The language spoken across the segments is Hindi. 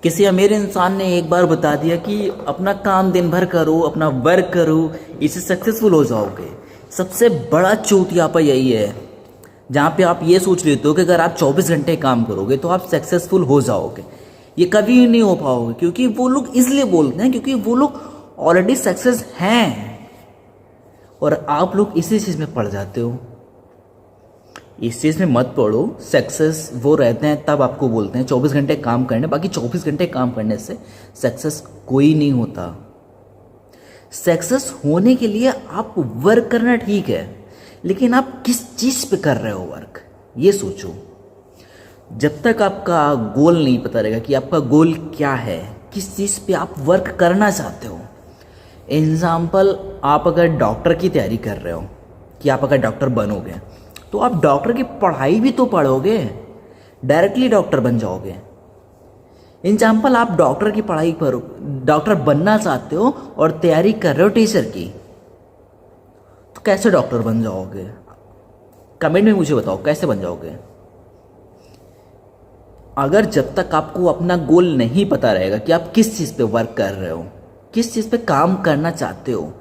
किसी अमीर इंसान ने एक बार बता दिया कि अपना काम दिन भर करो, अपना वर्क करो, इससे सक्सेसफुल हो जाओगे। सबसे बड़ा चूतियापा यही है, जहाँ पे आप ये सोच लेते हो कि अगर आप 24 घंटे काम करोगे तो आप सक्सेसफुल हो जाओगे। ये कभी नहीं हो पाओगे, क्योंकि वो लोग इसलिए बोलते हैं क्योंकि वो लोग ऑलरेडी सक्सेस हैं और आप लोग इसी चीज़ में पड़ जाते हो। इस चीज़ में मत पड़ो। सक्सेस वो रहते हैं तब आपको बोलते हैं 24 घंटे काम करने, बाकी 24 घंटे काम करने से सक्सेस कोई नहीं होता। सक्सेस होने के लिए आप वर्क करना ठीक है, लेकिन आप किस चीज़ पे कर रहे हो वर्क, ये सोचो। जब तक आपका गोल नहीं पता रहेगा कि आपका गोल क्या है, किस चीज़ पे आप वर्क करना चाहते हो। एग्जाम्पल, आप अगर डॉक्टर की तैयारी कर रहे हो कि आप अगर डॉक्टर बनोगे, तो आप डॉक्टर की पढ़ाई भी तो पढ़ोगे, डायरेक्टली डॉक्टर बन जाओगे। एग्जाम्पल, आप डॉक्टर की पढ़ाई करो, डॉक्टर बनना चाहते हो और तैयारी कर रहे हो टीचर की, तो कैसे डॉक्टर बन जाओगे? कमेंट में मुझे बताओ कैसे बन जाओगे। अगर जब तक आपको अपना गोल नहीं पता रहेगा कि आप किस चीज़ पे वर्क कर रहे हो, किस चीज़ पे काम करना चाहते हो,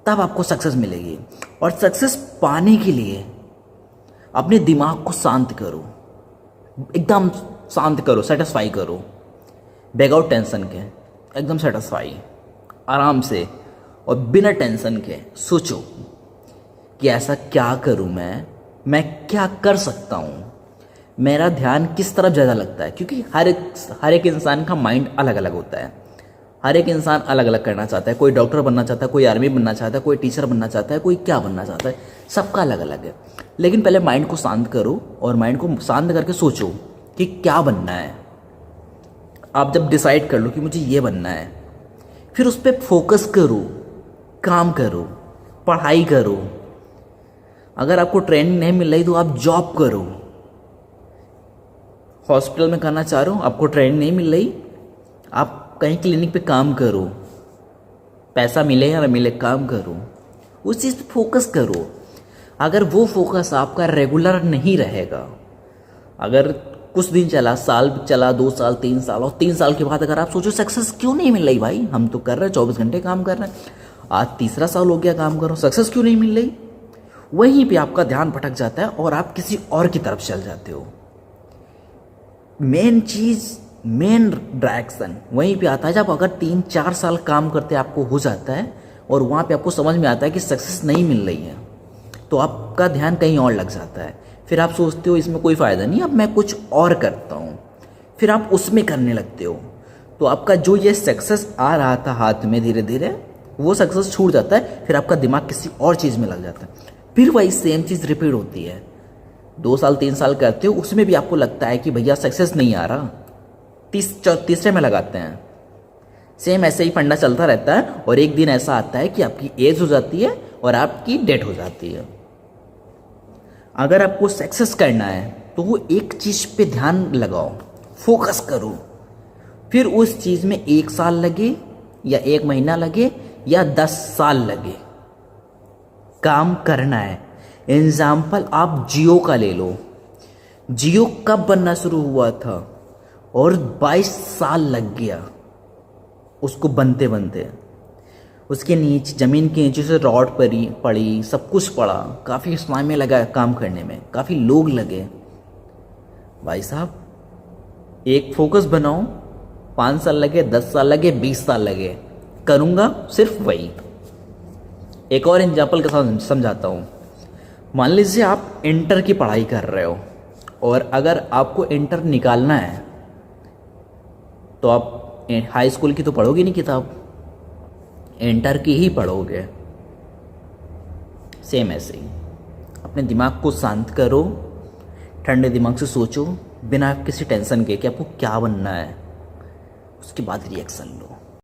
तब आपको सक्सेस मिलेगी। और सक्सेस पाने के लिए अपने दिमाग को शांत करो, एकदम शांत करो, सेटिस्फाई करो, बेगाउट टेंशन के, एकदम सेटिस्फाई, आराम से और बिना टेंशन के सोचो कि ऐसा क्या करूं मैं क्या कर सकता हूं, मेरा ध्यान किस तरफ ज़्यादा लगता है। क्योंकि हर एक इंसान का माइंड अलग अलग होता है, हर एक इंसान अलग अलग करना चाहता है। कोई डॉक्टर बनना चाहता है, कोई आर्मी बनना चाहता है, कोई टीचर बनना चाहता है, कोई क्या बनना चाहता है, सबका अलग अलग है। लेकिन पहले माइंड को शांत करो और माइंड को शांत करके सोचो कि क्या बनना है। आप जब डिसाइड कर लो कि मुझे ये बनना है, फिर उस पर फोकस करो, काम करो, पढ़ाई करो। अगर आपको ट्रेनिंग नहीं मिल रही तो आप जॉब करो। हॉस्पिटल में करना चाह रहे हो, आपको ट्रेनिंग नहीं मिल रही, आप कहीं क्लिनिक पे काम करो, पैसा मिले या ना मिले, काम करो, उस चीज़ पे फोकस करो। अगर वो फोकस आपका रेगुलर नहीं रहेगा, अगर कुछ दिन चला, साल चला, 2 साल, 3 साल, और 3 साल के बाद अगर आप सोचो सक्सेस क्यों नहीं मिल रही, भाई हम तो कर रहे हैं 24 घंटे काम कर रहे हैं, आज तीसरा साल हो गया काम करो, सक्सेस क्यों नहीं मिल रही, वहीं पे आपका ध्यान भटक जाता है और आप किसी और की तरफ चल जाते हो। मेन चीज़, मेन डायरेक्शन वहीं पे आता है जब अगर 3-4 साल काम करते आपको हो जाता है और वहाँ पे आपको समझ में आता है कि सक्सेस नहीं मिल रही है, तो आपका ध्यान कहीं और लग जाता है। फिर आप सोचते हो इसमें कोई फ़ायदा नहीं, अब मैं कुछ और करता हूँ, फिर आप उसमें करने लगते हो। तो आपका जो ये सक्सेस आ रहा था हाथ में, धीरे धीरे वो सक्सेस छूट जाता है, फिर आपका दिमाग किसी और चीज़ में लग जाता है, फिर वही सेम चीज़ रिपीट होती है। 2 साल 3 साल करते हो, उसमें भी आपको लगता है कि भैया सक्सेस नहीं आ रहा, तीसरे में लगाते हैं। सेम ऐसे ही फंडा चलता रहता है और एक दिन ऐसा आता है कि आपकी एज हो जाती है और आपकी डेथ हो जाती है। अगर आपको सक्सेस करना है तो वो एक चीज़ पे ध्यान लगाओ, फोकस करो, फिर उस चीज़ में 1 साल लगे या 1 महीना लगे या 10 साल लगे, काम करना है। एग्जाम्पल, आप जियो का ले लो। जियो कब बनना शुरू हुआ था और 22 साल लग गया उसको बनते बनते। उसके नीचे, ज़मीन के नीचे से रॉड पड़ी, सब कुछ पड़ा, काफ़ी समय लगा काम करने में, काफ़ी लोग लगे। भाई साहब, एक फोकस बनाओ, 5 साल लगे, 10 साल लगे, 20 साल लगे, करूँगा सिर्फ वही। एक और एग्जाम्पल के साथ समझाता हूँ। मान लीजिए आप इंटर की पढ़ाई कर रहे हो और अगर आपको इंटर निकालना है तो आप हाई स्कूल की तो पढ़ोगे नहीं किताब, इंटर की ही पढ़ोगे। सेम ऐसे ही अपने दिमाग को शांत करो, ठंडे दिमाग से सोचो, बिना किसी टेंशन के कि आपको क्या बनना है, उसके बाद रिएक्शन लो।